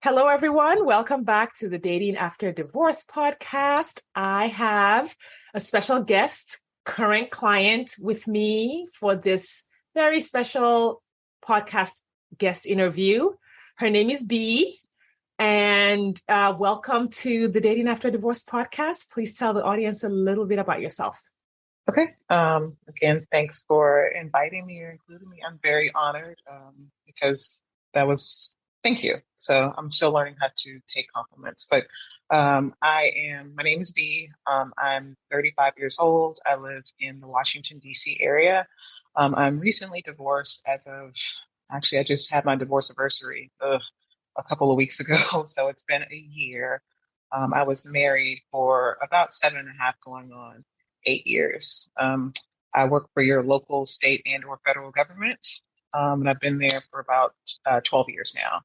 Hello, everyone. Welcome back to the Dating After Divorce podcast. I have a special guest, current client with me for this very special podcast guest interview. Her name is B. And welcome to the Dating After Divorce podcast. Please tell the audience a little bit about yourself. Okay. Again, thanks for inviting me or including me. I'm very honored because thank you. So I'm still learning how to take compliments, but my name is B. I'm 35 years old. I live in the Washington, D.C. area. I'm recently divorced I just had my divorce anniversary a couple of weeks ago. So it's been a year. I was married for about 7.5 going on 8 years. I work for your local, state, and or federal government. And I've been there for about 12 years now.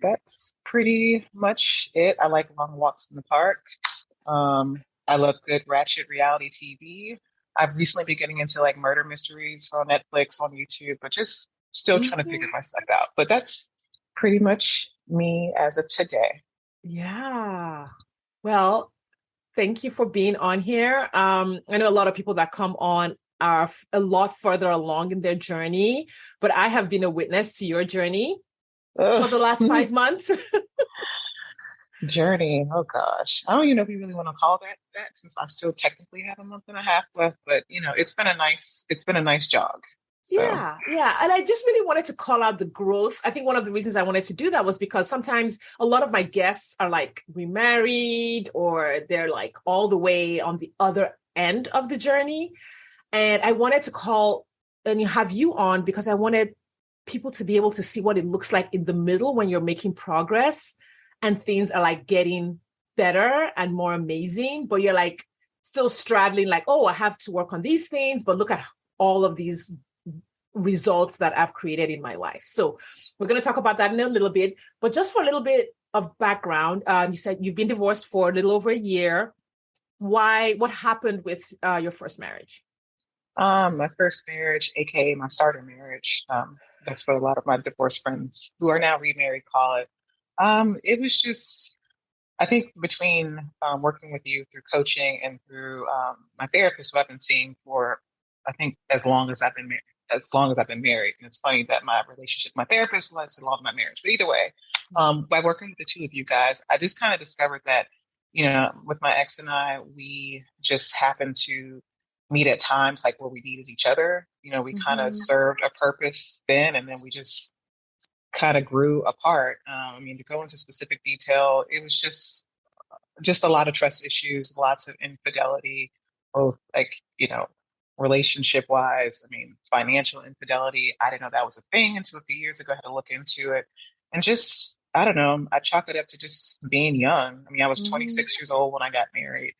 That's pretty much it. I like long walks in the park. I love good ratchet reality TV. I've recently been getting into like murder mysteries on Netflix, on YouTube, but just still trying to figure my stuff out. But that's pretty much me as of today. Yeah. Well, thank you for being on here. I know a lot of people that come on are a lot further along in their journey, but I have been a witness to your journey for the last 5 months. Journey. Oh gosh. I don't even know if you really want to call that since I still technically have a month and a half left, but it's been a nice jog. So. Yeah. And I just really wanted to call out the growth. I think one of the reasons I wanted to do that was because sometimes a lot of my guests are like remarried or they're like all the way on the other end of the journey. And I wanted to call and have you on because I wanted people to be able to see what it looks like in the middle when you're making progress and things are like getting better and more amazing, but you're like still straddling like, oh, I have to work on these things, but look at all of these results that I've created in my life. So we're going to talk about that in a little bit, but just for a little bit of background, you said you've been divorced for a little over a year. What happened with your first marriage? My first marriage, aka my starter marriage. That's what a lot of my divorced friends who are now remarried call it. It was just, I think between working with you through coaching and through my therapist who I've been seeing for, I think as long as I've been married. And it's funny that my relationship, my therapist lasted longer than my marriage. But either way, by working with the two of you guys, I just kind of discovered that, with my ex and I, we just happened to meet at times like where we needed each other. We kind of served a purpose then, and then we just kind of grew apart. To go into specific detail, it was just a lot of trust issues, lots of infidelity, both relationship wise. Financial infidelity. I didn't know that was a thing until a few years ago. I had to look into it, and just, I don't know, I chalk it up to just being young. I was 26 years old when I got married.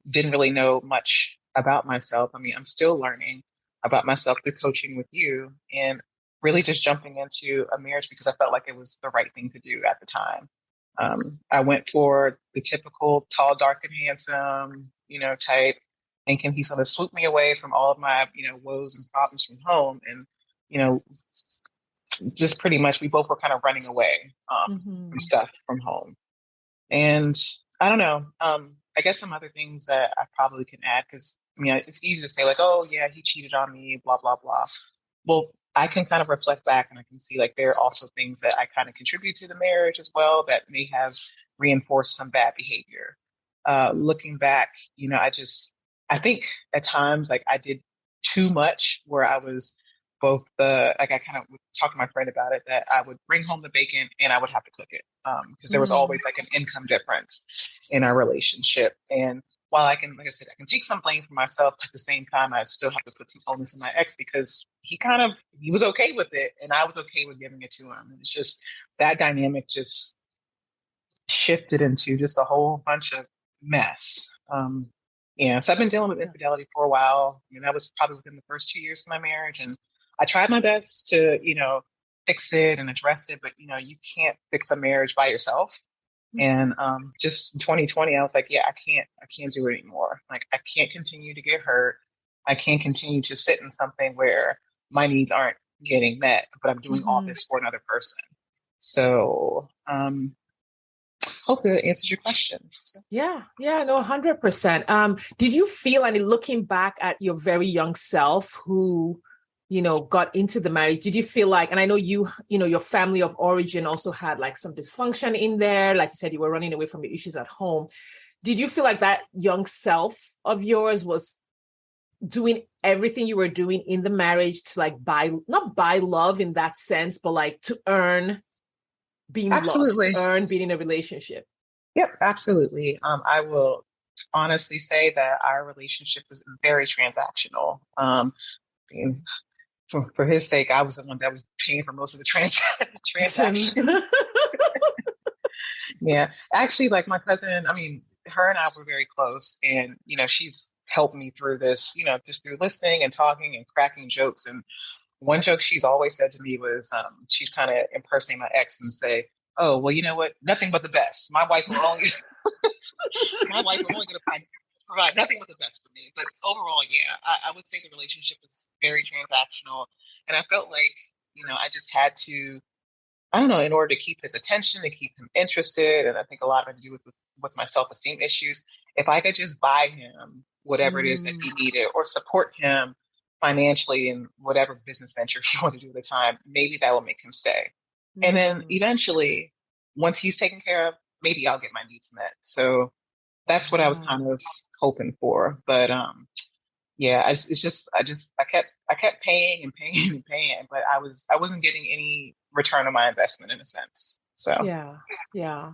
Didn't really know much about myself. I'm still learning about myself through coaching with you, and really just jumping into a marriage because I felt like it was the right thing to do at the time. I went for the typical tall, dark, and handsome, type, thinking he's going to swoop me away from all of my, woes and problems from home. And, just pretty much we both were kind of running away from stuff from home. And I don't know, I guess some other things that I probably can add, because, it's easy to say like, oh, yeah, he cheated on me, blah, blah, blah. Well, I can kind of reflect back and I can see like there are also things that I kind of contribute to the marriage as well that may have reinforced some bad behavior. Looking back, I think at times like I did too much where I was both I kind of would talk to my friend about it, that I would bring home the bacon and I would have to cook it because there was always like an income difference in our relationship. And while I can, like I said, I can take some blame for myself, at the same time, I still have to put some onus on my ex because he was okay with it and I was okay with giving it to him. And it's just that dynamic just shifted into just a whole bunch of mess. So I've been dealing with infidelity for a while. That was probably within the first 2 years of my marriage. And I tried my best to, fix it and address it, but, you can't fix a marriage by yourself. And just in 2020, I was like, yeah, I can't do it anymore. Like, I can't continue to get hurt. I can't continue to sit in something where my needs aren't getting met, but I'm doing all this for another person. So hopefully that answers your question. So. Yeah, no, 100%. Did you feel, and looking back at your very young self who, got into the marriage, did you feel like, and I know your family of origin also had like some dysfunction in there, like you said, you were running away from your issues at home. Did you feel like that young self of yours was doing everything you were doing in the marriage to like not buy love in that sense, but like to earn being loved, to Absolutely. earn being in a relationship? Yep, absolutely. I will honestly say that our relationship was very transactional. And for his sake, I was the one that was paying for most of the transactions. Yeah, actually, like my cousin, I mean, her and I were very close, and she's helped me through this, just through listening and talking and cracking jokes. And one joke she's always said to me was, she's kind of impersonating my ex and say, "Oh, well, you know what? Nothing but the best. My wife will only, my wife will only going to provide nothing but the best for me." But overall, yeah, I would say the relationship is very transactional, and I felt like, I just had to. I don't know, in order to keep his attention, to keep him interested, and I think a lot of it to do with my self-esteem issues. If I could just buy him whatever it is that he needed, or support him financially in whatever business venture he wanted to do at the time, maybe that will make him stay. And then eventually, once he's taken care of, maybe I'll get my needs met. So that's what I was kind of hoping for. But yeah, I kept paying and paying and paying, but I wasn't getting any return on my investment in a sense. So yeah.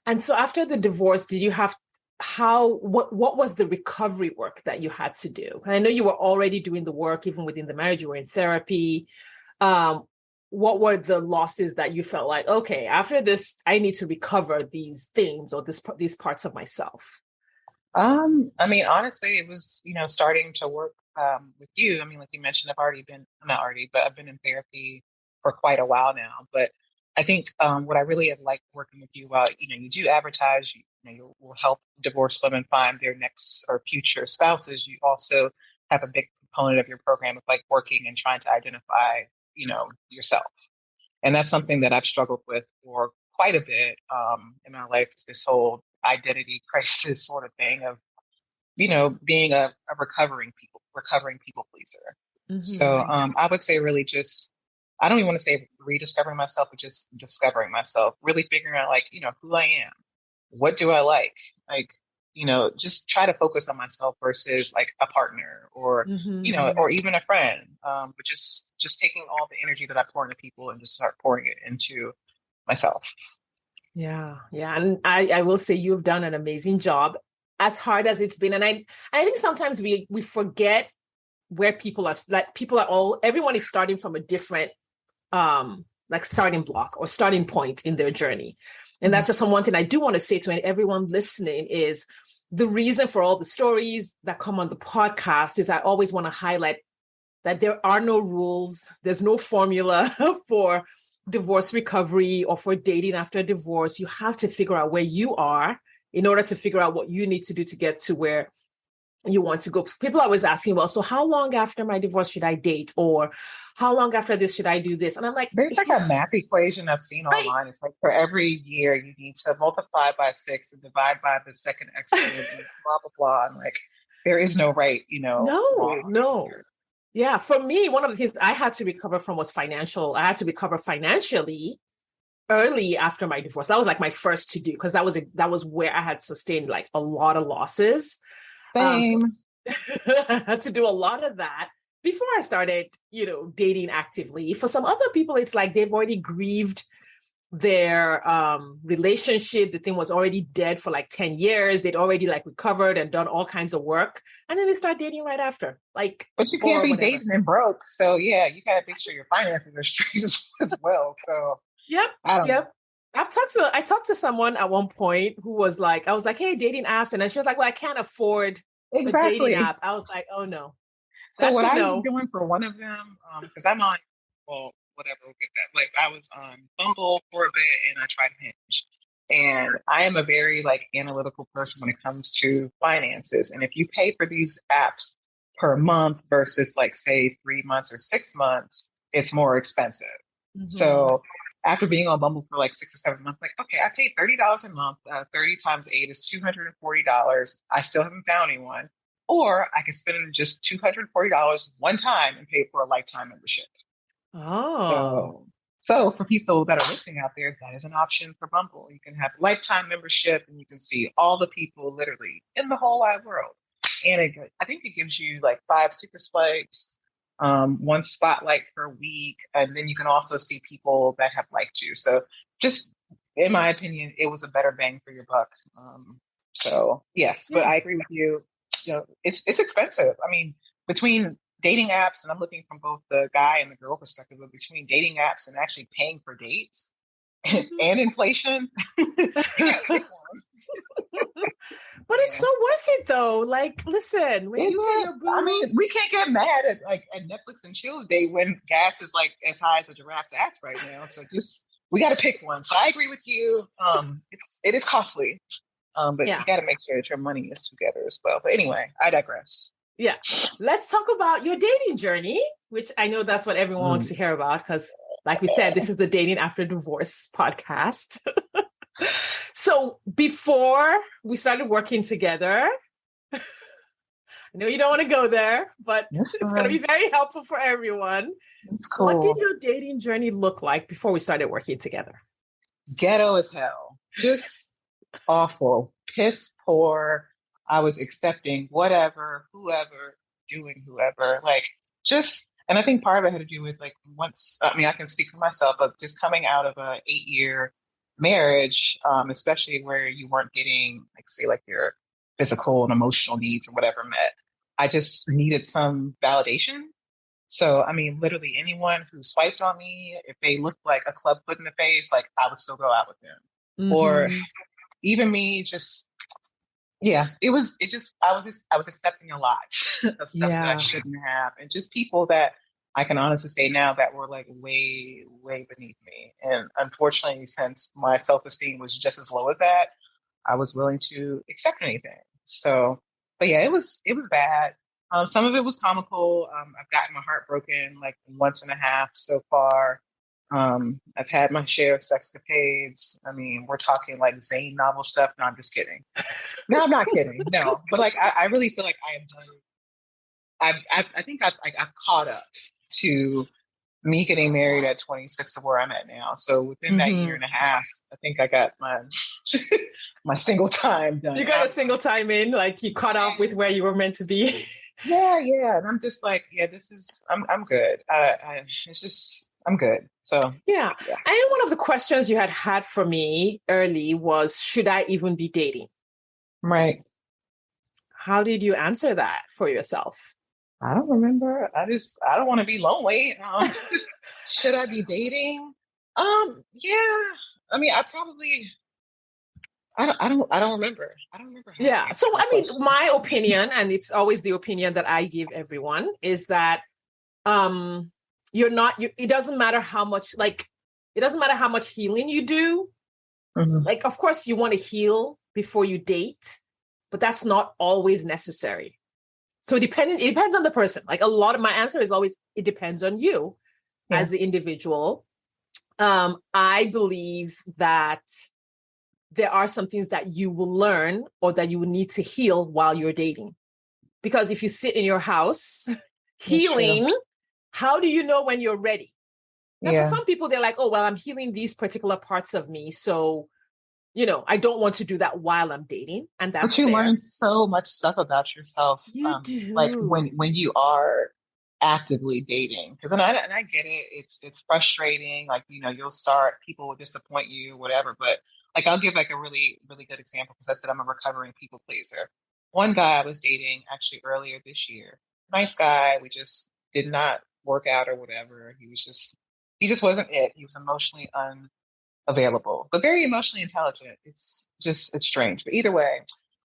And so after the divorce, did you have what was the recovery work that you had to do? And I know you were already doing the work even within the marriage, you were in therapy. What were the losses that you felt like, okay, after this, I need to recover these things or these parts of myself? I mean, honestly, it was, starting to work with you. I mean, like you mentioned, I've been in therapy for quite a while now. But I think what I really have liked working with you, while, you do advertise, you will help divorced women find their next or future spouses. You also have a big component of your program of like working and trying to identify, yourself. And that's something that I've struggled with for quite a bit in my life, this whole identity crisis sort of thing of, being a recovering people pleaser. So I would say really just, I don't even want to say rediscovering myself, but just discovering myself, really figuring out like, who I am, what do I like, just try to focus on myself versus like a partner or, or even a friend. But just taking all the energy that I pour into people and just start pouring it into myself. Yeah. And I will say you've done an amazing job, as hard as it's been. And I think sometimes we forget where people are, like everyone is starting from a different like starting block or starting point in their journey. And that's just one thing I do want to say to everyone listening is the reason for all the stories that come on the podcast is I always want to highlight that there are no rules. There's no formula for divorce recovery or for dating after a divorce. You have to figure out where you are in order to figure out what you need to do to get to where you want to go. People are always asking, well, so how long after my divorce should I date? Or how long after this should I do this? And I'm like, there's like a math equation I've seen online. It's like for every year you need to multiply by 6 and divide by the second exponent and blah, blah, blah. And like, there is no right, no. Yeah. For me, one of the things I had to recover from was financial. I had to recover financially early after my divorce. That was like my first to do, because that was where I had sustained like a lot of losses. Same. So I had to do a lot of that before I started, dating actively. For some other people, it's like they've already grieved their relationship. The thing was already dead for like 10 years. They'd already like recovered and done all kinds of work. And then they start dating right after. Like, but you can't be dating and broke. So yeah, you got to make sure your finances are straight as well. So Yep. I talked to someone at one point who was like, I was like, hey, dating apps. And then she was like, well, I can't afford a dating app. I was like, oh no. So what I was doing for one of them, because I'm on, well, whatever, we'll get that. Like I was on Bumble for a bit and I tried Hinge. And I am a very like analytical person when it comes to finances. And if you pay for these apps per month versus like say 3 months or 6 months, it's more expensive. So after being on Bumble for like 6 or 7 months, like, okay, I paid $30 a month. 30 times 8 is $240. I still haven't found anyone. Or I could spend just $240 one time and pay for a lifetime membership. Oh. So for people that are listening out there, that is an option for Bumble. You can have a lifetime membership and you can see all the people literally in the whole wide world. And I think it gives you like 5 super swipes, one spotlight per week, and then you can also see people that have liked you. So just in my opinion, it was a better bang for your buck. So yes, but I agree with you. You know, it's expensive. I mean, between dating apps, and I'm looking from both the guy and the girl perspective, but between dating apps and actually paying for dates and inflation, you gotta pick one. But it's so worth it though. Like, listen, when you get your boo, I mean, we can't get mad at Netflix and Chills Day when gas is like as high as a giraffe's ass right now. So just we got to pick one. So I agree with you. It is costly, but you got to make sure that your money is together as well. But anyway, I digress. Yeah, let's talk about your dating journey, which I know that's what everyone wants to hear about because, like we said, this is the Dating After Divorce podcast. So before we started working together, I know you don't want to go there, but it's going to be very helpful for everyone. Cool. What did your dating journey look like before we started working together? Ghetto as hell. Just awful. Piss poor. I was accepting whatever, whoever, doing whoever. Like just, and I think part of it had to do with like I can speak for myself, but just coming out of a 8-year marriage, especially where you weren't getting like say like your physical and emotional needs or whatever met, I just needed some validation. So I mean, literally anyone who swiped on me, if they looked like a club foot in the face, like I would still go out with them. Or even me just I was accepting a lot of stuff that I shouldn't have, and just people that I can honestly say now that were like way, way beneath me. And unfortunately, since my self-esteem was just as low as that, I was willing to accept anything. So, but yeah, it was bad. Some of it was comical. I've gotten my heart broken like once and a half so far. I've had my share of sexcapades. I mean, we're talking like Zane novel stuff. No, I'm just kidding. No, I'm not kidding. No, but like, I really feel like I am done. I think I've caught up to me getting married at 26 to where I'm at now. So within that year and a half, I think I got my my single time done. You got a single time in, like you caught up with where you were meant to be. Yeah. And I'm just like, I'm good. I'm good. So yeah. And one of the questions you had for me early was, should I even be dating? Right. How did you answer that for yourself? I don't remember. I don't want to be lonely. Should I be dating? Yeah. I mean, I don't remember. I don't remember. Yeah. So, I mean, my opinion, and it's always the opinion that I give everyone, is that, it doesn't matter how much healing you do. Like, of course you want to heal before you date, but that's not always necessary. So it depends on the person. Like my answer is always, it depends on you as the individual. I believe that there are some things that you will learn or that you will need to heal while you're dating. Because if you sit in your house healing, how do you know when you're ready? Now, for some people, they're like, oh, well, I'm healing these particular parts of me. So, I don't want to do that while I'm dating. And that's But you learn so much stuff about yourself. You do. Like when you are actively dating. Because I get it. It's frustrating. Like, people will disappoint you, whatever. But like, I'll give like a really, really good example because I said I'm a recovering people pleaser. One guy I was dating actually earlier this year, nice guy. We just did not work out or whatever. He just wasn't it. He was emotionally unavailable, but very emotionally intelligent. It's strange. But either way,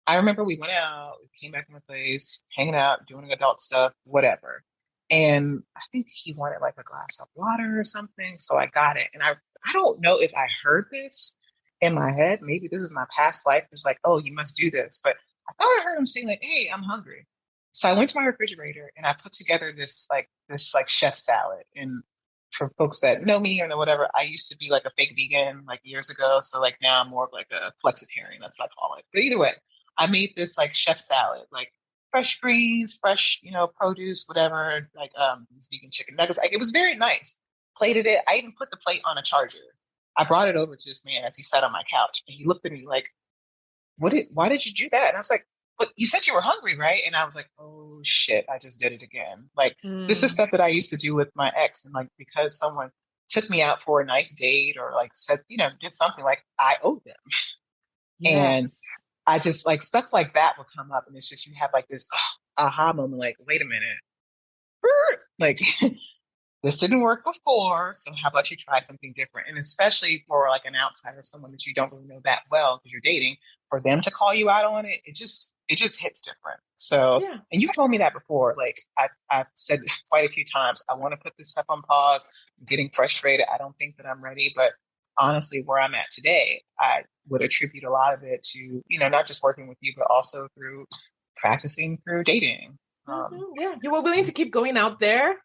I remember we went out, we came back to my place, hanging out, doing adult stuff, whatever. And I think he wanted like a glass of water or something. So I got it. And I don't know if I heard this in my head. Maybe this is my past life. It's like, oh, you must do this. But I thought I heard him saying like, hey, I'm hungry. So I went to my refrigerator and I put together this chef salad. And for folks that know me or know whatever, I used to be like a fake vegan like years ago. So like now I'm more of like a flexitarian. That's what I call it. But either way, I made this like chef salad, like fresh greens, fresh, produce, whatever, like these vegan chicken nuggets. Like it was very nice. Plated it. I even put the plate on a charger. I brought it over to this man as he sat on my couch, and he looked at me like, why did you do that? And I was like, but you said you were hungry, right? And I was like, oh shit, I just did it again. Like this is stuff that I used to do with my ex. And like, because someone took me out for a nice date or like said, did something, like I owed them. And Yes. I just like stuff like that will come up. And it's just, you have like this aha moment, like, wait a minute. Like this didn't work before, so how about you try something different? And especially for like an outsider, someone that you don't really know that well because you're dating, for them to call you out on it, it just hits different. So, Yeah. and you've told me that before. Like I've said quite a few times, I want to put this stuff on pause. I'm getting frustrated. I don't think that I'm ready, but honestly, where I'm at today, I would attribute a lot of it to, not just working with you, but also through practicing through dating. Yeah, you were willing to keep going out there.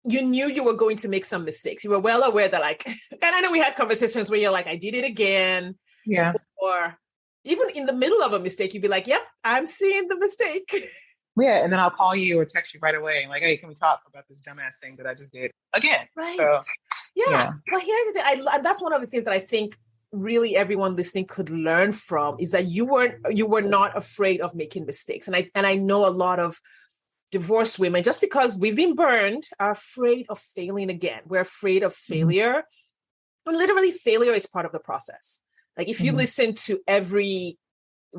You knew you were going to make some mistakes. You were well aware that, like, and I know we had conversations where you're like, I did it again. Yeah. Or even in the middle of a mistake, you'd be like, yep, I'm seeing the mistake. Yeah. And then I'll call you or text you right away and like, hey, can we talk about this dumbass thing that I just did again? Right. So, yeah. But here's the thing. And that's one of the things that I think really everyone listening could learn from is that you were not afraid of making mistakes. And I know a lot of divorced women, just because we've been burned, are afraid of failing again. We're afraid of failure. And literally, failure is part of the process. Like if you listen to every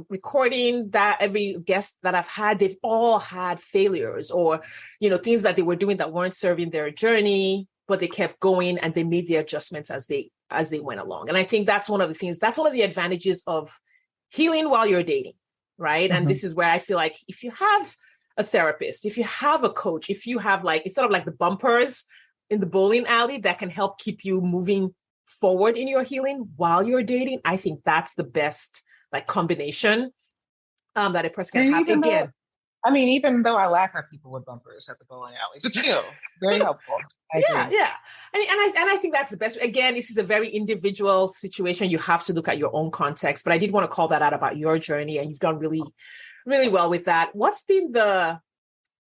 recording, that every guest that I've had, they've all had failures or, things that they were doing that weren't serving their journey, but they kept going and they made the adjustments as they went along. And I think that's one of the advantages of healing while you're dating, right? And this is where I feel like if you have a therapist, if you have a coach, if you have it's sort of like the bumpers in the bowling alley that can help keep you moving forward in your healing while you're dating, I think that's the best combination that a person can have. Again, even though I laugh at people with bumpers at the bowling alley, but still very helpful. Yeah. And I think that's the best. Again, this is a very individual situation. You have to look at your own context, but I did want to call that out about your journey, and you've done really, really well with that. What's been the,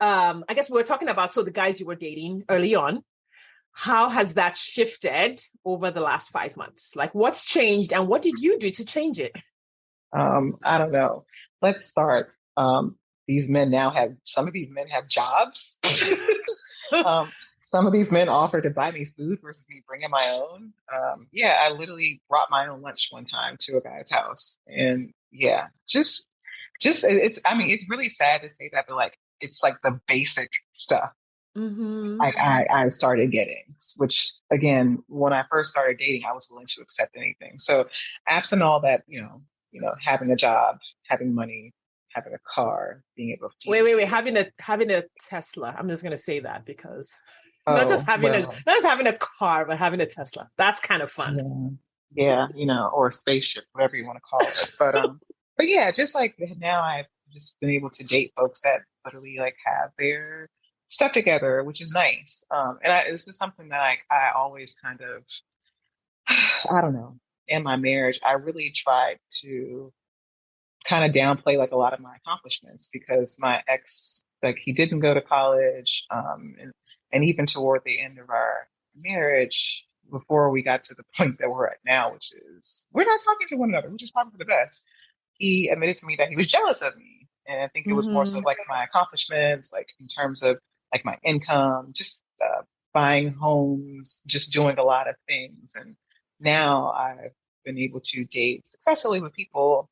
I guess we were talking about, so the guys you were dating early on, how has that shifted over the last 5 months? Like what's changed and what did you do to change it? I don't know. Let's start. Some of these men have jobs. Some of these men offer to buy me food versus me bringing my own. I literally brought my own lunch one time to a guy's house. And it's really sad to say that, but like, it's like the basic stuff. Like I started getting, which again, when I first started dating, I was willing to accept anything. So absent all that, having a job, having money, having a car, being able to wait, having a Tesla. I'm just going to say that because not just having a car, but having a Tesla. That's kind of fun. Yeah, or a spaceship, whatever you want to call it. But yeah, just like now I've just been able to date folks that literally like have their stuff together, which is nice. This is something that I always kind of, I don't know, in my marriage, I really tried to kind of downplay like a lot of my accomplishments because my ex, like he didn't go to college. And even toward the end of our marriage, before we got to the point that we're at now, which is we're not talking to one another, we're just talking for the best. He admitted to me that he was jealous of me. And I think it was more so like my accomplishments, like in terms of like my income, just buying homes, just doing a lot of things. And now I've been able to date successfully with people,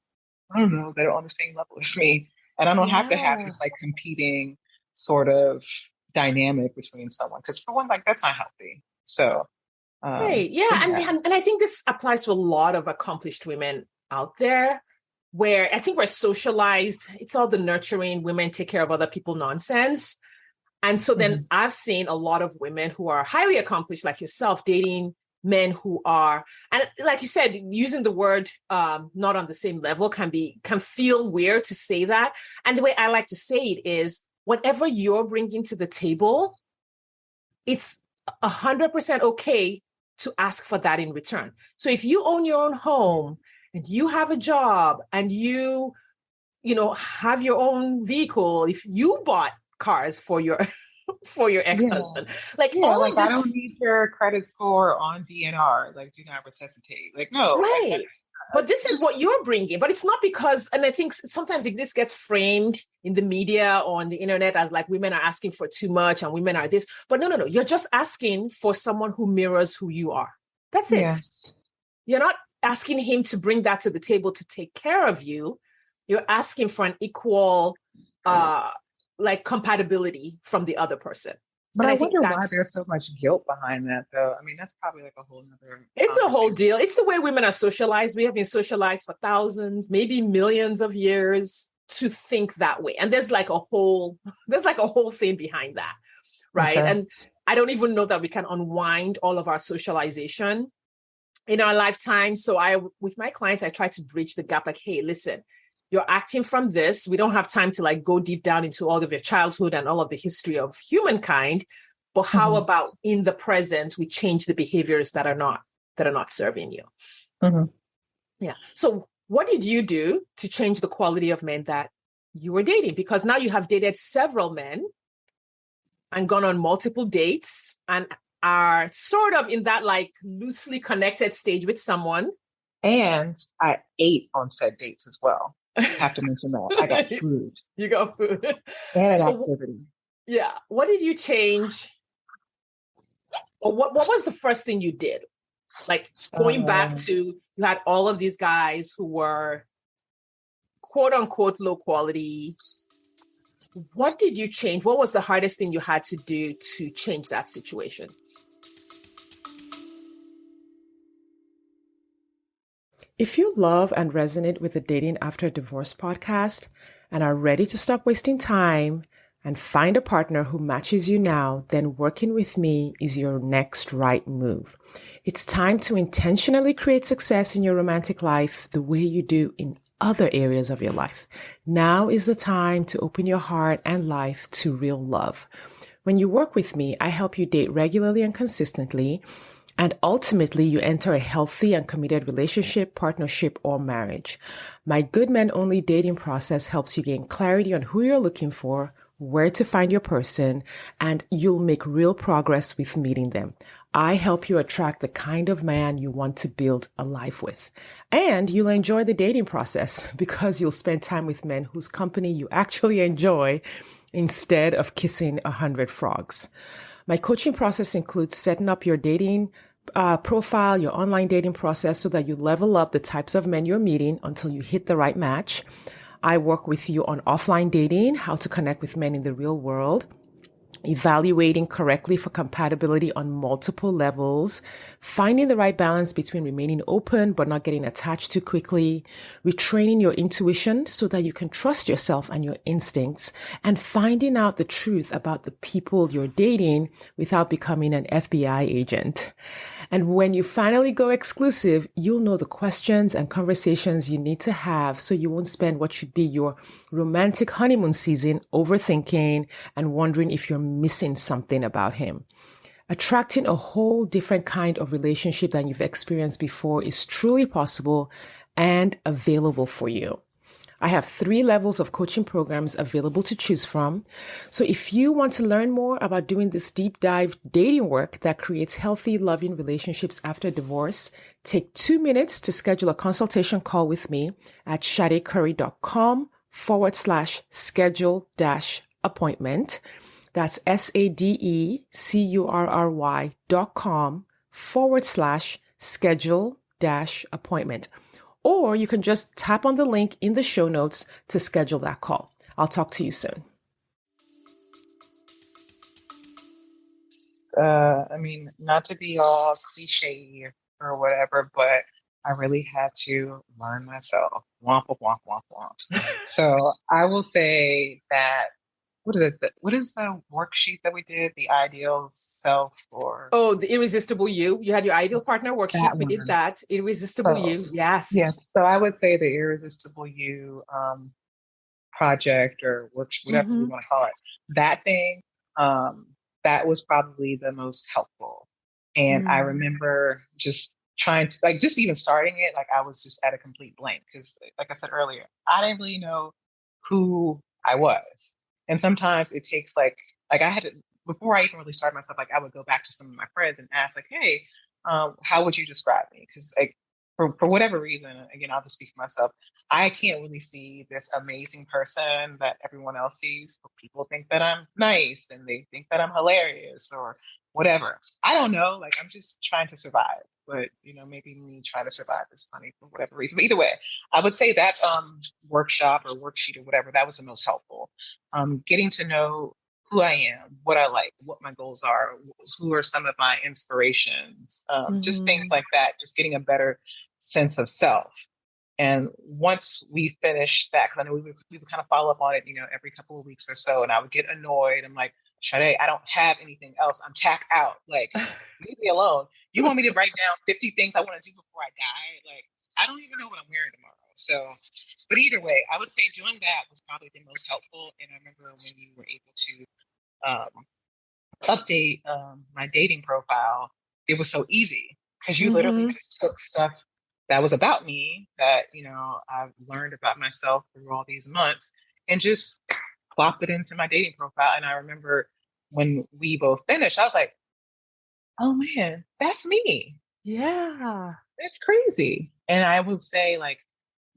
I don't know, that are on the same level as me. And I don't have to have this like competing sort of dynamic between someone. Because for one, like that's not healthy. So right. Yeah. And I think this applies to a lot of accomplished women out there where I think we're socialized. It's all the nurturing, women take care of other people nonsense. And so then I've seen a lot of women who are highly accomplished, like yourself, dating men who are, and like you said, using the word not on the same level can feel weird to say that. And the way I like to say it is, whatever you're bringing to the table, it's 100% okay to ask for that in return. So if you own your own home and you have a job and have your own vehicle, if you bought cars for your for your ex-husband, like all like of I don't this, need your credit score on DNR. Like, do not resuscitate. Like, no, right? But this is what you're bringing. But it's not because, and I think sometimes this gets framed in the media or on the internet as like women are asking for too much and women are this. But no. You're just asking for someone who mirrors who you are. That's it. Yeah. You're not asking him to bring that to the table to take care of you. You're asking for an equal like compatibility from the other person. But And I I think wonder why that's there's so much guilt behind that, though. I mean, that's probably like a whole nother it's a whole conversation. deal. It's the way women are socialized. We have been socialized for thousands, maybe millions of years to think that way. And there's like a whole thing behind that. Right. Okay. And I don't even know that we can unwind all of our socialization in our lifetime. So with my clients, I try to bridge the gap like, hey, listen, you're acting from this. We don't have time to like go deep down into all of your childhood and all of the history of humankind. But how about in the present, we change the behaviors that are not serving you? Mm-hmm. Yeah. So what did you do to change the quality of men that you were dating? Because now you have dated several men and gone on multiple dates and are sort of in that like loosely connected stage with someone. And I ate on said dates as well. Have to mention that. I got food. You got food. And an So, activity. yeah. What did you change? Or what was the first thing you did? Like going back to, you had all of these guys who were quote unquote low quality. What did you change? What was the hardest thing you had to do to change that situation? If you love and resonate with the Dating After Divorce podcast and are ready to stop wasting time and find a partner who matches you now, then working with me is your next right move. It's time to intentionally create success in your romantic life the way you do in other areas of your life. Now is the time to open your heart and life to real love. When you work with me, I help you date regularly and consistently, and ultimately you enter a healthy and committed relationship, partnership, or marriage. My Good Men Only dating process helps you gain clarity on who you're looking for, where to find your person, and you'll make real progress with meeting them. I help you attract the kind of man you want to build a life with. And you'll enjoy the dating process because you'll spend time with men whose company you actually enjoy instead of kissing 100 frogs. My coaching process includes setting up your dating profile, your online dating process so that you level up the types of men you're meeting until you hit the right match. I work with you on offline dating, how to connect with men in the real world, evaluating correctly for compatibility on multiple levels, finding the right balance between remaining open but not getting attached too quickly, retraining your intuition so that you can trust yourself and your instincts, and finding out the truth about the people you're dating without becoming an FBI agent. And when you finally go exclusive, you'll know the questions and conversations you need to have so you won't spend what should be your romantic honeymoon season overthinking and wondering if you're missing something about him. Attracting a whole different kind of relationship than you've experienced before is truly possible and available for you. I have 3 levels of coaching programs available to choose from. So if you want to learn more about doing this deep dive dating work that creates healthy, loving relationships after divorce, take 2 minutes to schedule a consultation call with me at sadecurry.com/schedule-appointment. That's SADECurry.com/schedule-appointment. Or you can just tap on the link in the show notes to schedule that call. I'll talk to you soon. I mean, not to be all cliche or whatever, but I really had to learn myself. Womp, womp, womp, womp. So I will say that what is the worksheet that we did? The ideal self or Oh, the irresistible you. You had your ideal partner worksheet. that We did one. that. Irresistible So you. Yes. yes, so I would say the irresistible you project or whatever we Mm-hmm. want to call it. That thing, that was probably the most helpful. And I remember just trying to, like, just even starting it, like I was just at a complete blank because, like I said earlier, I didn't really know who I was. And sometimes it takes like I had to, before I even really started myself, like I would go back to some of my friends and ask, like, hey, how would you describe me? Because like for whatever reason, again, I'll just speak for myself. I can't really see this amazing person that everyone else sees. People think that I'm nice and they think that I'm hilarious or whatever. I don't know. Like I'm just trying to survive. But maybe me trying to survive is funny for whatever reason. But either way, I would say that workshop or worksheet or whatever, that was the most helpful. Getting to know who I am, what I like, what my goals are, who are some of my inspirations, just things like that, just getting a better sense of self. And once we finished that, because I know we would kind of follow up on it, every couple of weeks or so, and I would get annoyed. I'm like, Sade, I don't have anything else. I'm tapped out. Like, leave me alone. You want me to write down 50 things I want to do before I die? Like, I don't even know what I'm wearing tomorrow. So, but either way, I would say doing that was probably the most helpful. And I remember when you were able to update my dating profile, it was so easy because you literally just took stuff that was about me that, I've learned about myself through all these months and just plopped it into my dating profile. And I remember when we both finished, I was like, oh man, that's me. Yeah. That's crazy. And I would say like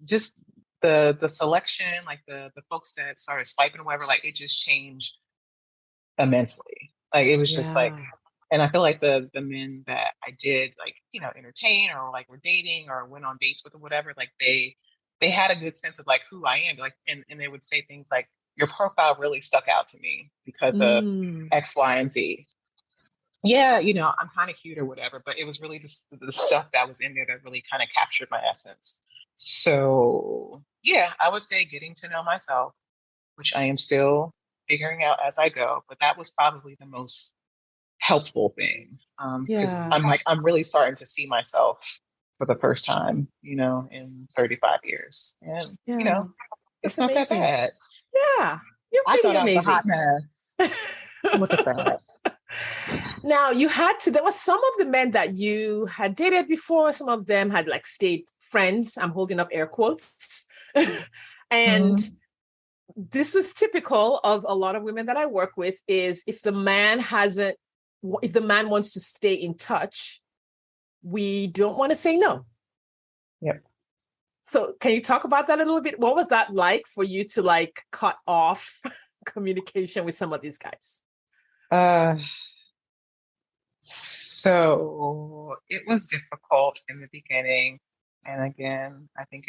just the selection, like the folks that started swiping or whatever, like it just changed immensely. Like it was just like, Yeah. and I feel like the men that I did like, entertain or like were dating or went on dates with or whatever, like they had a good sense of like who I am. Like and they would say things like, your profile really stuck out to me because of X, Y, and Z. Yeah, I'm kind of cute or whatever, but it was really just the stuff that was in there that really kind of captured my essence. So yeah, I would say getting to know myself, which I am still figuring out as I go, but that was probably the most helpful thing. Because Yeah. I'm really starting to see myself for the first time, in 35 years. And, Yeah. That's it's not that amazing. bad. Yeah. You're I pretty thought I was a hot amazing. mess. Look at that. Now there was some of the men that you had dated before, some of them had like stayed friends. I'm holding up air quotes. And this was typical of a lot of women that I work with is if the man wants to stay in touch, we don't want to say no. Yep. So can you talk about that a little bit? What was that like for you to like cut off communication with some of these guys? So it was difficult in the beginning. And again, I think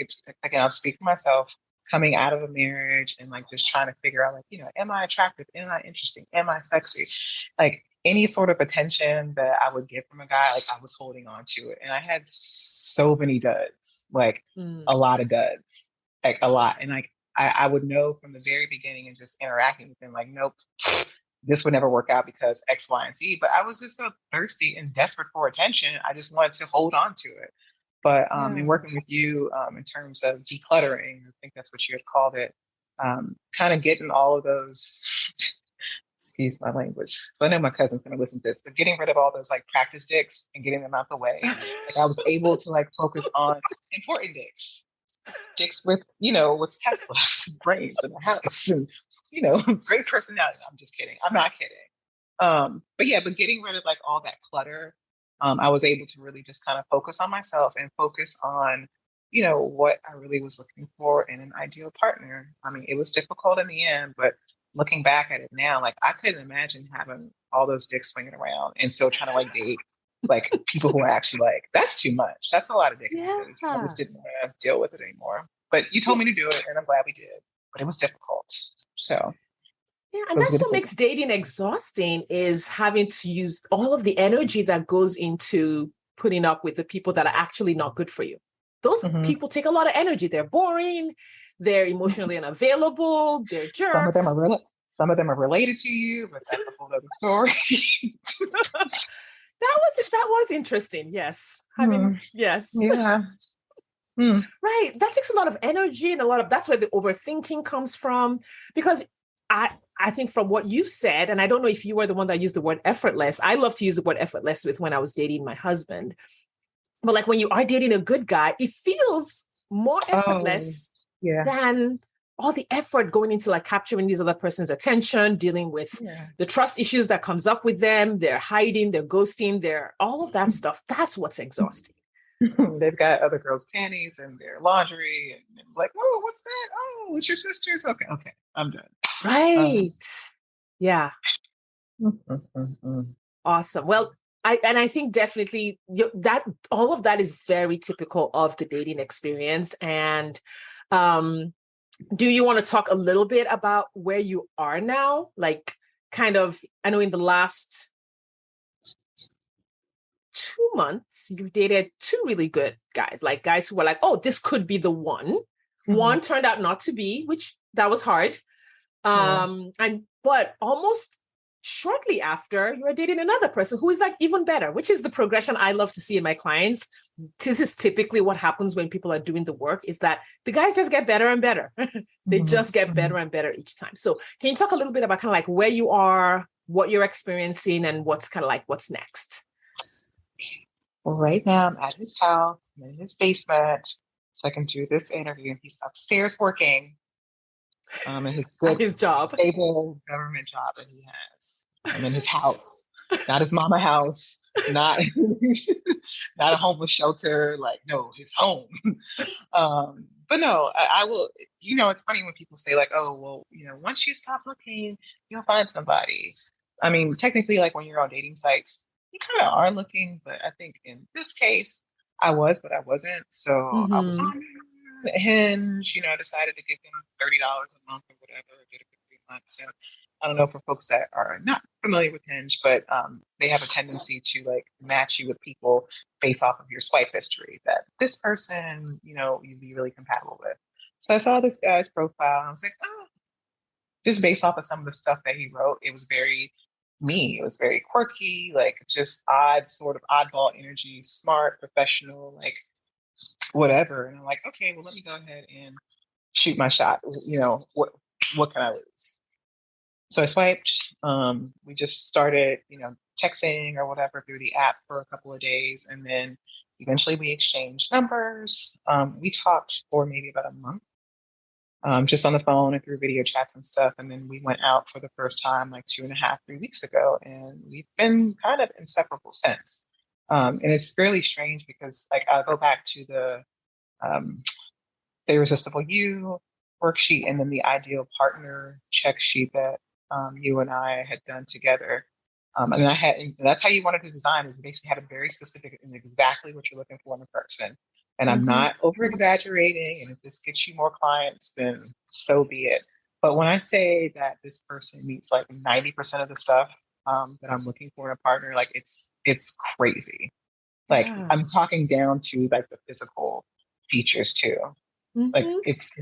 I'll speak for myself coming out of a marriage and like just trying to figure out like, am I attractive? Am I interesting? Am I sexy? Like any sort of attention that I would get from a guy, like I was holding on to it. And I had so many duds, like a lot of duds, like a lot. And like, I would know from the very beginning and just interacting with them, like, nope, this would never work out because X, Y, and Z. But I was just so thirsty and desperate for attention. I just wanted to hold on to it. But in working with you in terms of decluttering, I think that's what you had called it, kind of getting all of those, excuse my language. So I know my cousin's going to listen to this, but getting rid of all those like practice dicks and getting them out the way. Like I was able to like focus on important dicks. Dicks with Teslas, brains in the house and, great personality. I'm just kidding. I'm not kidding. But getting rid of like all that clutter, I was able to really just kind of focus on myself and focus on, what I really was looking for in an ideal partner. I mean, it was difficult in the end, but looking back at it now, like I couldn't imagine having all those dicks swinging around and still trying to like date like people who are actually like, that's too much. That's a lot of dick. Yeah. I just didn't want to deal with it anymore. But you told me to do it and I'm glad we did. But it was difficult. So yeah, and that's what makes dating exhausting is having to use all of the energy that goes into putting up with the people that are actually not good for you. Those people take a lot of energy. They're boring. They're emotionally unavailable. They're jerks. Some of them are related to you, but that's a whole other story. That was interesting. Yes. Yes. Yeah. Right. That takes a lot of energy and that's where the overthinking comes from. Because I think from what you said, and I don't know if you were the one that used the word effortless. I love to use the word effortless with when I was dating my husband. But like when you are dating a good guy, it feels more Oh, effortless yeah. than all the effort going into like capturing these other person's attention, dealing with Yeah. the trust issues that comes up with them, they're hiding, they're ghosting, they're all of that stuff. That's what's exhausting. They've got other girls' panties and their laundry, and like, oh, what's that? Oh, it's your sister's. Okay, okay, I'm done. Um, Right. Yeah. mm, mm, mm, mm. Awesome. Well, I think definitely that all of that is very typical of the dating experience. And um, do you want to talk a little bit about where you are now? Like, kind of, I know in the last 2 months, you've dated two really good guys, like guys who were like, oh, this could be the one. Mhm. One turned out not to be, which that was hard. Yeah. And but almost shortly after, you are dating another person who is like even better, which is the progression I love to see in my clients. This is typically what happens when people are doing the work, is that the guys just get better and better. They Mhm. just get better Mhm. and better each time. So can you talk a little bit about kind of like where you are, what you're experiencing, and what's kind of like what's next? Well, right now I'm at his house, I'm in his basement, so I can do this interview. He's upstairs working, in his At good, his job. stable government job that he has. I'm in his house, not his mama house, not not a homeless shelter. Like, no, his home. But no, I will. It's funny when people say like, "Oh, well, once you stop looking, you'll find somebody." I mean, technically, like when you're on dating sites, you kind of are looking, but I think in this case, I was, but I wasn't. So I was Mm-hmm. on Hinge. I decided to give him $30 a month or whatever. I did it for 3 months, and I don't know for folks that are not familiar with Hinge, but they have a tendency to like match you with people based off of your swipe history that this person, you'd be really compatible with. So I saw this guy's profile and I was like, oh, just based off of some of the stuff that he wrote, it was very me. It was very quirky, like just odd, sort of oddball energy, smart, professional, like whatever. And I'm like, okay, well, let me go ahead and shoot my shot. What can I lose? So I swiped. We just started, texting or whatever through the app for a couple of days, and then eventually we exchanged numbers. We talked for maybe about a month, just on the phone and through video chats and stuff. And then we went out for the first time like 2.5, 3 weeks ago, and we've been kind of inseparable since. And it's really strange because like I'll go back to um, the Irresistible You worksheet and then the ideal partner check sheet that you and I had done together. And that's how you wanted to design, is basically had a very specific and exactly what you're looking for in a person. And I'm Mm-hmm. not over exaggerating. And if this gets you more clients, then so be it. But when I say that this person meets like 90% of the stuff that I'm looking for in a partner, like it's crazy. Like Yeah. I'm talking down to like the physical features too. Like Mm-hmm.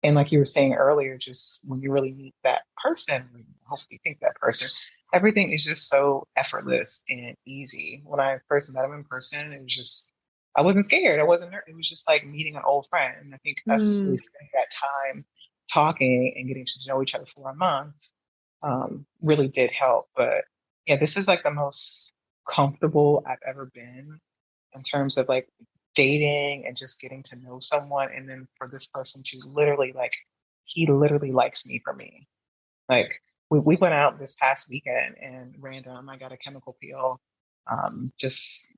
and like you were saying earlier, just when you really meet that person, when you hopefully think that person, everything is just so effortless and easy. When I first met him in person, it was just, I wasn't scared. I wasn't, it was just like meeting an old friend. And I think us Mm. really spending that time talking and getting to know each other for a month really did help. But yeah, this is like the most comfortable I've ever been in terms of like dating and just getting to know someone. And then for this person to literally like, he literally likes me for me. Like we went out this past weekend and random, I got a chemical peel. Um, just,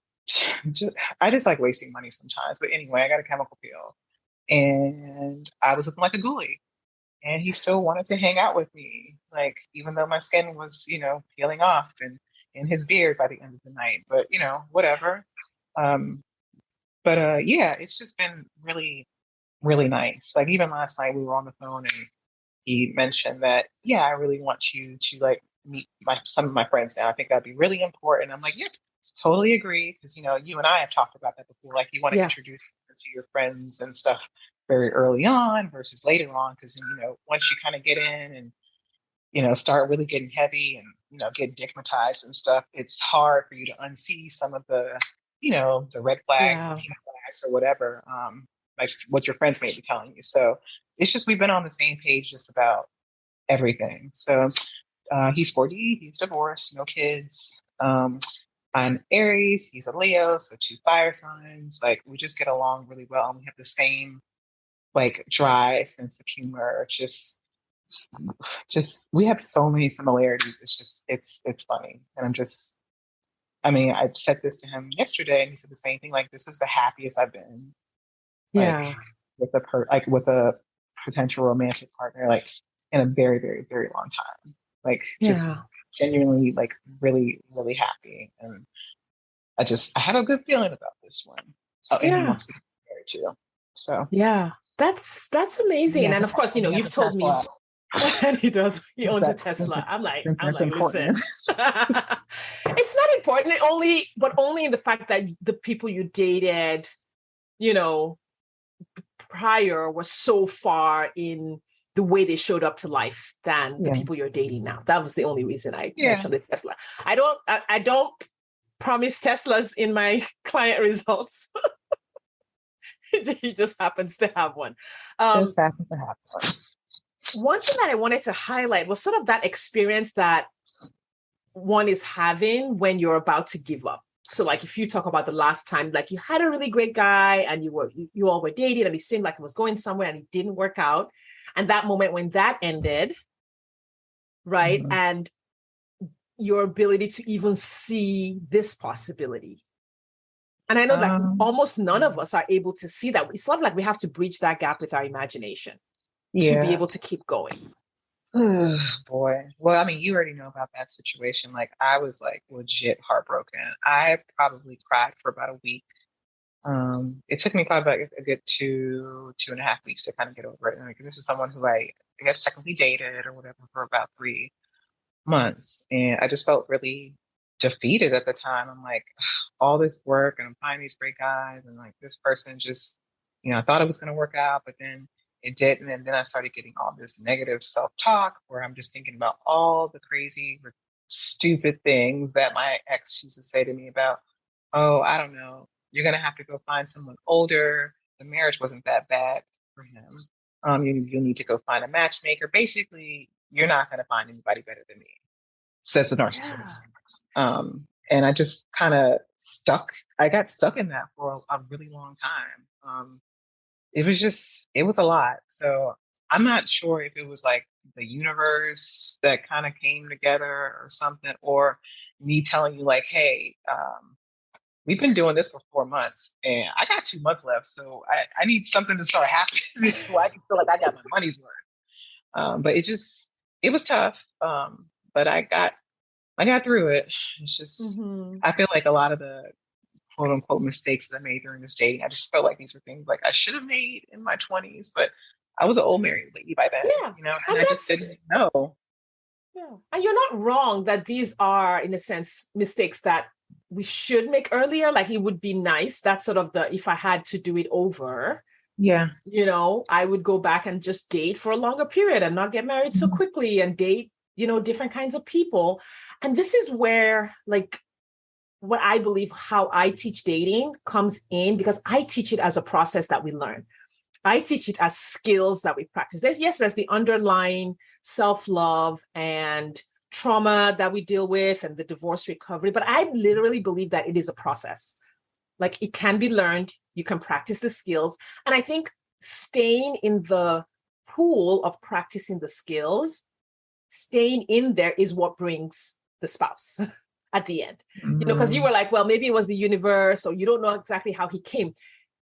just, I just like wasting money sometimes. But anyway, I got a chemical peel and I was looking like a ghoulie. And he still wanted to hang out with me, like even though my skin was, peeling off and in his beard by the end of the night. But whatever. Um, but yeah, it's just been really, really nice. Like even last night we were on the phone and he mentioned that, yeah, I really want you to like meet some of my friends now. I think that'd be really important. I'm like, yep, totally agree. Because you and I have talked about that before. Like you want to Yeah. introduce to your friends and stuff very early on versus later on. Because once you kind of get in and start really getting heavy and get digmatized and stuff, it's hard for you to unsee some of the the red flags and Yeah. pink flags or whatever, like what your friends may be telling you. So it's just we've been on the same page just about everything. So he's 40, he's divorced, no kids. I'm Aries, he's a Leo, so two fire signs. Like we just get along really well, and we have the same like dry sense of humor. Just we have so many similarities. It's funny, and I mean, I said this to him yesterday, and he said the same thing. Like this is the happiest I've been, like Yeah. with a potential romantic partner, like in a very very very long time. Like Yeah. just genuinely like really really happy, and I have a good feeling about this one. Oh, and he Yeah. wants to get married too. So Yeah. That's amazing. And of course, and he has you've a told me. Tesla. And he does. He owns a Since Tesla. I'm that's like, important. listen. It's not important, only in the fact that the people you dated, you know, prior were so far in the way they showed up to life than the Yeah, people you're dating now. That was the only reason I yeah. mentioned the Tesla. I don't promise Teslas in my client results. He just happens to have one. Um, Just happens to happen. One thing that I wanted to highlight was sort of that experience that one is having when you're about to give up. So like if you talk about the last time, like you had a really great guy and you all were dating and it seemed like it was going somewhere and it didn't work out. And that moment when that ended, right? Mhm. And your ability to even see this possibility. And I know that almost none of us are able to see that. It's sort of like we have to bridge that gap with our imagination to be Yeah. able to keep going. Boy. Well, I mean, you already know about that situation. Like, I was like legit heartbroken. I probably cried for about a week. It took me probably about a good 2.5 weeks to kind of get over it. And like, this is someone who I guess technically dated or whatever for about 3 months, and I just felt really defeated at the time. I'm like, all this work, and I'm finding these great guys, and like this person just, I thought it was going to work out, but then it didn't. And then I started getting all this negative self-talk where I'm just thinking about all the crazy, stupid things that my ex used to say to me about, oh, I don't know, you're going to have to go find someone older. The marriage wasn't that bad for him. You need to go find a matchmaker. Basically, you're not going to find anybody better than me, says the Yeah. narcissist. And I just kind of I got stuck in that for a really long time. It was a lot. So I'm not sure if it was like the universe that kind of came together or something, or me telling you like, hey, we've been doing this for 4 months and I got 2 months left. So I need something to start happening so I can feel like I got my money's worth. But it was tough. But I got through it. It's just, Mm-hmm. I feel like a lot of the quote unquote mistakes that I made during this dating, I just felt like these were things like I should have made in my 20s, but I was an old married lady by then, Yeah. and And I just didn't know. yeah. And you're not wrong that these are, in a sense, mistakes that we should make earlier. Like it would be nice. That's sort of if I had to do it over, Yeah. I would go back and just date for a longer period and not get married so Mhm. quickly and date, different kinds of people. And this is where, like, what I believe how I teach dating comes in, because I teach it as a process that we learn. I teach it as skills that we practice. There's the underlying self-love and trauma that we deal with and the divorce recovery, but I literally believe that it is a process. Like it can be learned, you can practice the skills. And I think staying in the pool of practicing the skills, staying in there is what brings the spouse at the end. Because you Mm. were like, well, maybe it was the universe, or you don't know exactly how he came.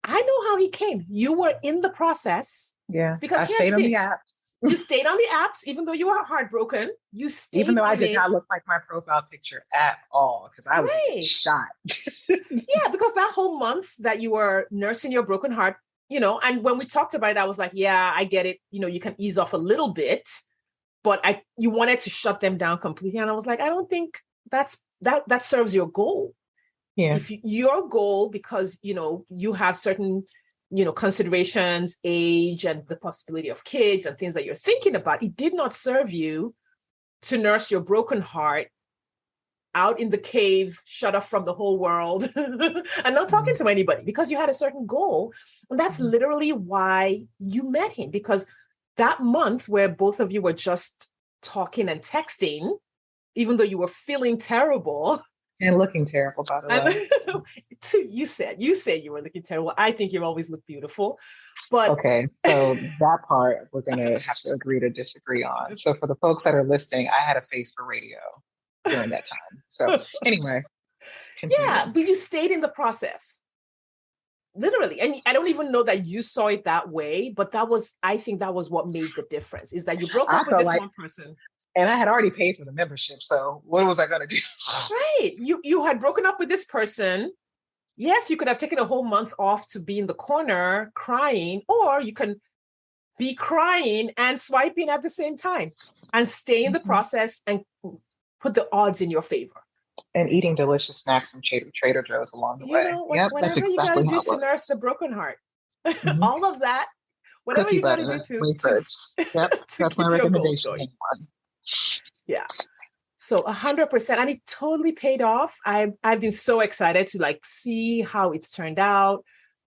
I know how he came. You were in the process, Yeah. because I here's stayed the on the thing. apps, You stayed on the apps, even though you were heartbroken. You even stayed though I on did it. not look like my profile picture at all because I was getting Right. shot. Yeah, because that whole month that you were nursing your broken heart, and when we talked about it, I was like, yeah, I get it. You can ease off a little bit, but you wanted to shut them down completely. And I was like, I don't think that serves your goal. Yeah. If your goal, because you have certain considerations, age, and the possibility of kids and things that you're thinking about, it did not serve you to nurse your broken heart out in the cave, shut off from the whole world and not talking to anybody, because you had a certain goal. And that's literally why you met him, because that month where both of you were just talking and texting, even though you were feeling terrible. And looking terrible, by the way. You said you were looking terrible. I think you always look beautiful. But okay, so that part we're gonna have to agree to disagree on. So for the folks that are listening, I had a face for radio during that time. So anyway, continue. Yeah, but you stayed in the process. Literally. And I don't even know that you saw it that way, but I think that was what made the difference, is that you broke up with this one person. And I had already paid for the membership. So what was I going to do? Right. You had broken up with this person. Yes, you could have taken a whole month off to be in the corner crying, or you can be crying and swiping at the same time and stay in the process and put the odds in your favor. And eating delicious snacks from Trader Joe's along the way. Whatever you got to do to nurse the broken heart. All of that, whatever you got to do to that's my recommendation. Yeah. So 100%, and it totally paid off. I've been so excited to like see how it's turned out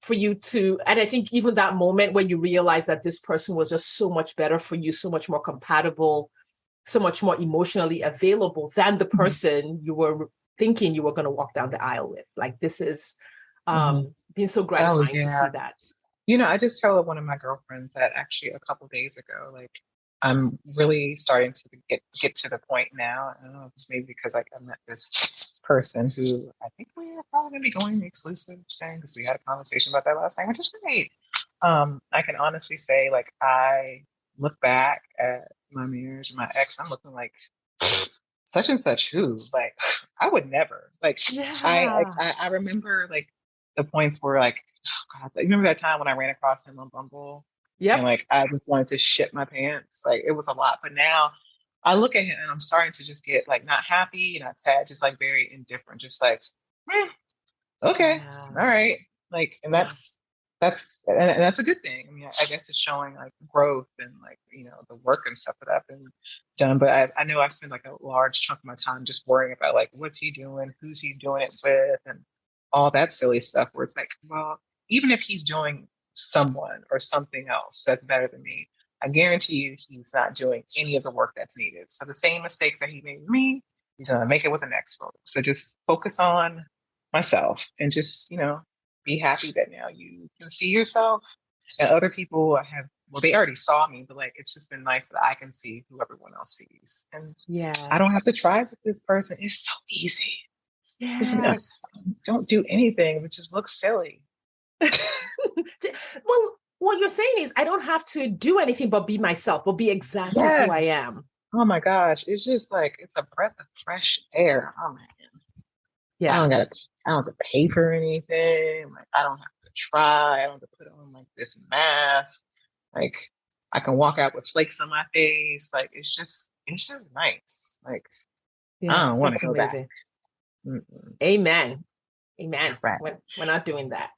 for you to, and I think even that moment when you realize that this person was just so much better for you, so much more compatible, so much more emotionally available than the person you were thinking you were going to walk down the aisle with. Like, this is been so gratifying to see that. You know, I just told one of my girlfriends that actually a couple of days ago, like, I'm really starting to get to the point now. I don't know if it's maybe because I met this person who I think we are probably going to be going the exclusive thing, because we had a conversation about that last night, which is great. I can honestly say, like, I look back at my marriage and my ex, I'm looking like such and such who, like, I would never, like, I remember like the points where, like, oh God, you remember that time when I ran across him on Bumble? Yeah. And like, I just wanted to shit my pants. Like, it was a lot. But now I look at him and I'm starting to just get like, not happy, not sad, just like very indifferent, just like, okay, all right. Like, and that's a good thing. I mean, I guess it's showing like growth and like, you know, the work and stuff that I've been done. But I know I spend like a large chunk of my time just worrying about like, what's he doing? Who's he doing it with? And all that silly stuff where it's like, well, even if he's doing someone or something else that's better than me, I guarantee you he's not doing any of the work that's needed. So the same mistakes that he made with me, he's going to make it with the next folks. So just focus on myself and just, you know, be happy that now you can see yourself, and other people they already saw me, but like, it's just been nice that I can see who everyone else sees. And I don't have to try with this person. It's so easy. Yes. Just don't do anything, but just look silly. Well, what you're saying is I don't have to do anything but be myself, but be exactly who I am. Oh my gosh. It's just like, it's a breath of fresh air. Oh man. Yeah. I don't have to pay for anything. Like, I don't have to try. I don't have to put on like this mask. Like, I can walk out with flakes on my face. Like, it's just nice. Like, I don't want to go back. Amen. Right. We're not doing that.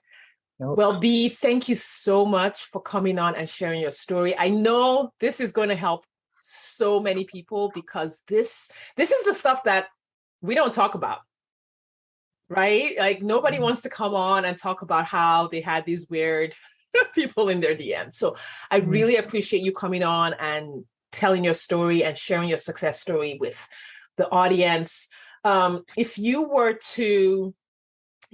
Nope. Well, B, thank you so much for coming on and sharing your story. I know this is going to help so many people, because this is the stuff that we don't talk about, right? Like, nobody wants to come on and talk about how they had these weird people in their DMs. So I really appreciate you coming on and telling your story and sharing your success story with the audience. If you were to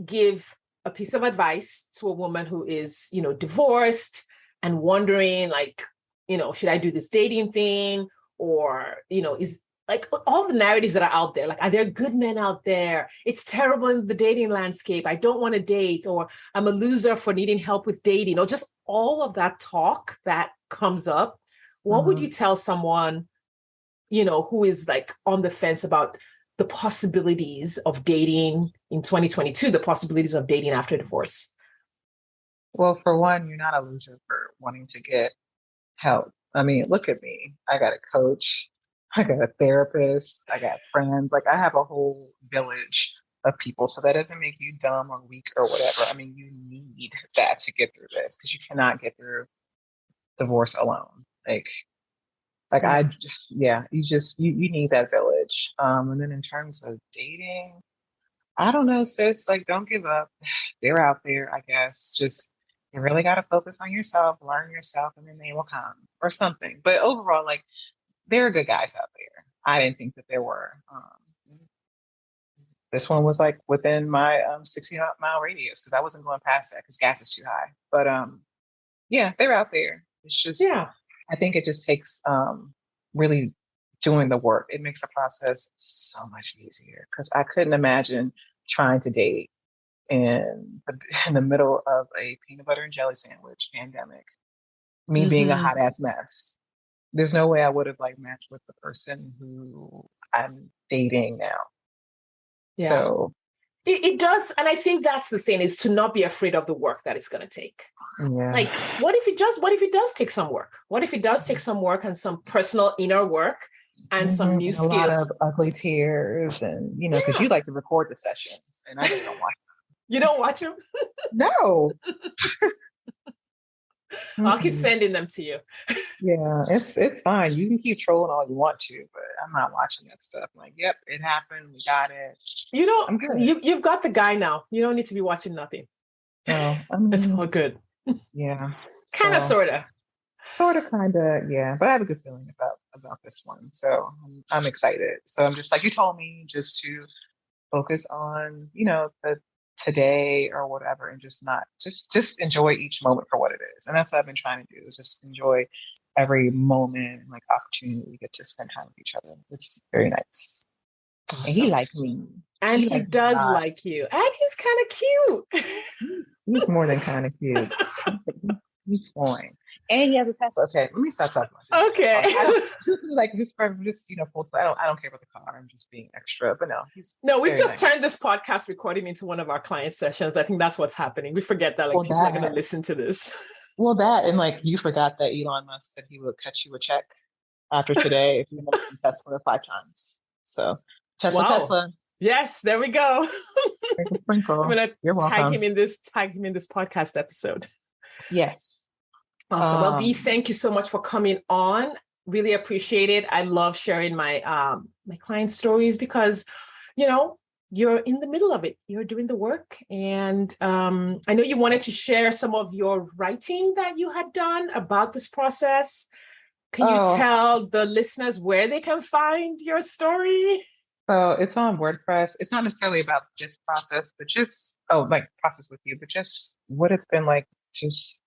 give a piece of advice to a woman who is, you know, divorced and wondering, like, you know, should I do this dating thing? Or, you know, is like all the narratives that are out there, like, are there good men out there? It's terrible in the dating landscape. I don't want to date, or I'm a loser for needing help with dating, or just all of that talk that comes up. What would you tell someone, you know, who is like on the fence about the possibilities of dating in 2022, the possibilities of dating after divorce? Well, for one, you're not a loser for wanting to get help. I mean, look at me. I got a coach. I got a therapist. I got friends. Like, I have a whole village of people. So that doesn't make you dumb or weak or whatever. I mean, you need that to get through this, because you cannot get through divorce alone. You need that village. And then in terms of dating, I don't know, sis, like, don't give up. They're out there, I guess. Just, You really got to focus on yourself, learn yourself, and then they will come or something. But overall, like, there are good guys out there. I didn't think that there were. This one was like within my 60-mile radius because I wasn't going past that because gas is too high. But yeah, they're out there. It's just, Yeah. I think it just takes really doing the work. It makes the process so much easier because I couldn't imagine trying to date in the middle of a peanut butter and jelly sandwich pandemic, me being a hot ass mess. There's no way I would have like matched with the person who I'm dating now. Yeah. So it does. And I think that's the thing, is to not be afraid of the work that it's going to take. yeah. Like, what if it does take some work? What if it does take some work and some personal inner work and some new skills? A lot of ugly tears and, because you like to record the sessions and I just don't watch them. You don't watch them? No. I'll keep sending them to you. Yeah, it's fine. You can keep trolling all you want to, but I'm not watching that stuff. I'm like, yep, it happened. We got it. I'm good. You've got the guy now. You don't need to be watching nothing. No, it's all good. Yeah. Kind of, sort of. Sort of, kind of, yeah. But I have a good feeling about this one. So I'm excited. So I'm just like, you told me just to focus on, the today or whatever, and just enjoy each moment for what it is. And that's what I've been trying to do, is just enjoy every moment and like opportunity we get to spend time with each other. It's very nice. Awesome. And he likes me. And he does like you. And he's kind of cute. He's more than kind of cute. He's fine. And he has a Tesla. Okay, let me stop talking about this. Okay. Like this for just full time. I don't care about the car. I'm just being extra. But no, we've just turned this podcast recording into one of our client sessions. I think that's what's happening. We forget that people are going to listen to this. Well, that and like you forgot that Elon Musk said he would cut you a check after today if you mentioned Tesla 5 times. So Tesla. Yes, there we go. Sprinkle. I'm gonna tag him in this podcast episode. Yes. Awesome. Well, B, thank you so much for coming on. Really appreciate it. I love sharing my my client stories because, you're in the middle of it. You're doing the work. And I know you wanted to share some of your writing that you had done about this process. Can you tell the listeners where they can find your story? So it's on WordPress. It's not necessarily about this process, but just, process with you, but just what it's been like, just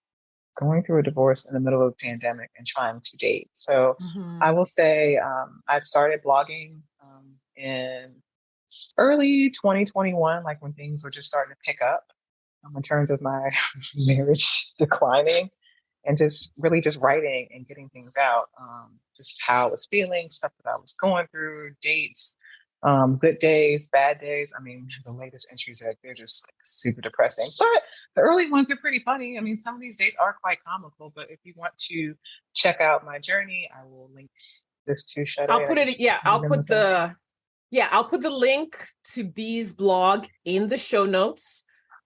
going through a divorce in the middle of a pandemic and trying to date. So I will say I started blogging in early 2021, like when things were just starting to pick up in terms of my marriage declining, and just really just writing and getting things out, just how I was feeling, stuff that I was going through, dates, good days, bad days. I mean, the latest entries they're just like super depressing, but the early ones are pretty funny. I mean, some of these dates are quite comical, but if you want to check out my journey, I will link this to Shade. I'll put it. Yeah, I'll put the link to B's blog in the show notes.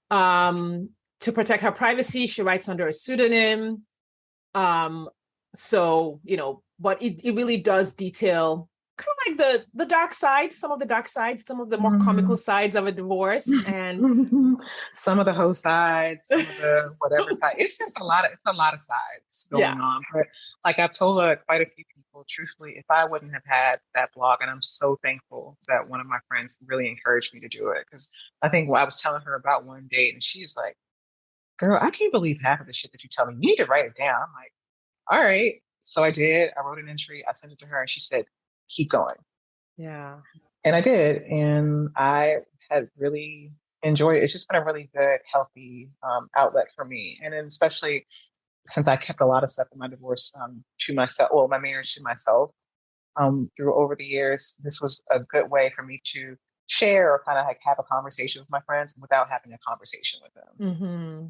To protect her privacy, she writes under a pseudonym. So, but it really does detail kind of like the dark side, some of the dark sides, some of the more comical sides of a divorce, and some of the hoe sides, some of the whatever side. It's just a lot of sides going on. But like I've told quite a few people, truthfully, if I wouldn't have had that blog, and I'm so thankful that one of my friends really encouraged me to do it, because I think I was telling her about one date and she's like, girl, I can't believe half of the shit that you tell me. You need to write it down. I'm like, all right. So I did. I wrote an entry. I sent it to her and she said, keep going. Yeah. And I did. And I had really enjoyed it. It's just been a really good, healthy outlet for me. And then especially since I kept a lot of stuff in my divorce to myself, my marriage to myself through over the years, this was a good way for me to share or kind of like have a conversation with my friends without having a conversation with them. Mm-hmm.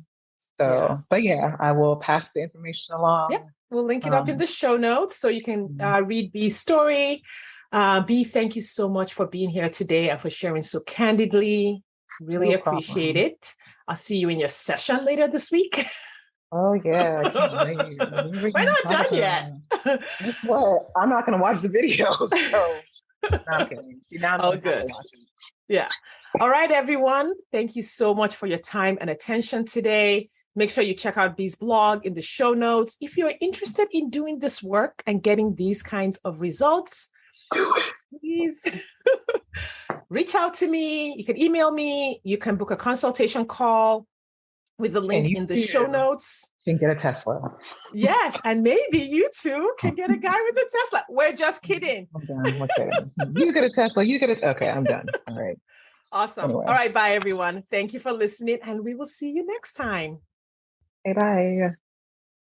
So, but yeah, I will pass the information along. Yep. We'll link it up in the show notes so you can read B's story. B, thank you so much for being here today and for sharing so candidly. Really appreciate it. I'll see you in your session later this week. Oh, yeah. I can't wait. We're not done yet. Guess what? I'm not going to watch the video. So, no, I'm kidding. See, now I'm going to watch it. Yeah. All right, everyone. Thank you so much for your time and attention today. Make sure you check out Bee's blog in the show notes. If you're interested in doing this work and getting these kinds of results, do it. Please reach out to me. You can email me. You can book a consultation call with the link in the show notes. You can get a Tesla. Yes, and maybe you too can get a guy with a Tesla. We're just kidding. I'm done. We're kidding. You get a Tesla. You get a Okay, I'm done. All right. Awesome. Anyway. All right, bye everyone. Thank you for listening, and we will see you next time. Hey, bye.